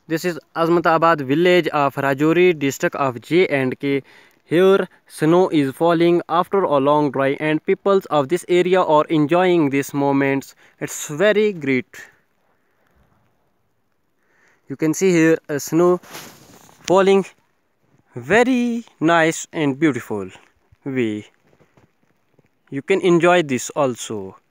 This is Azmatabad village of Rajouri district of J&K. Here snow is falling after a long dry and people of this area are enjoying these moments. It's very great. You can see here a snow falling very nice and beautiful way. You can enjoy this also.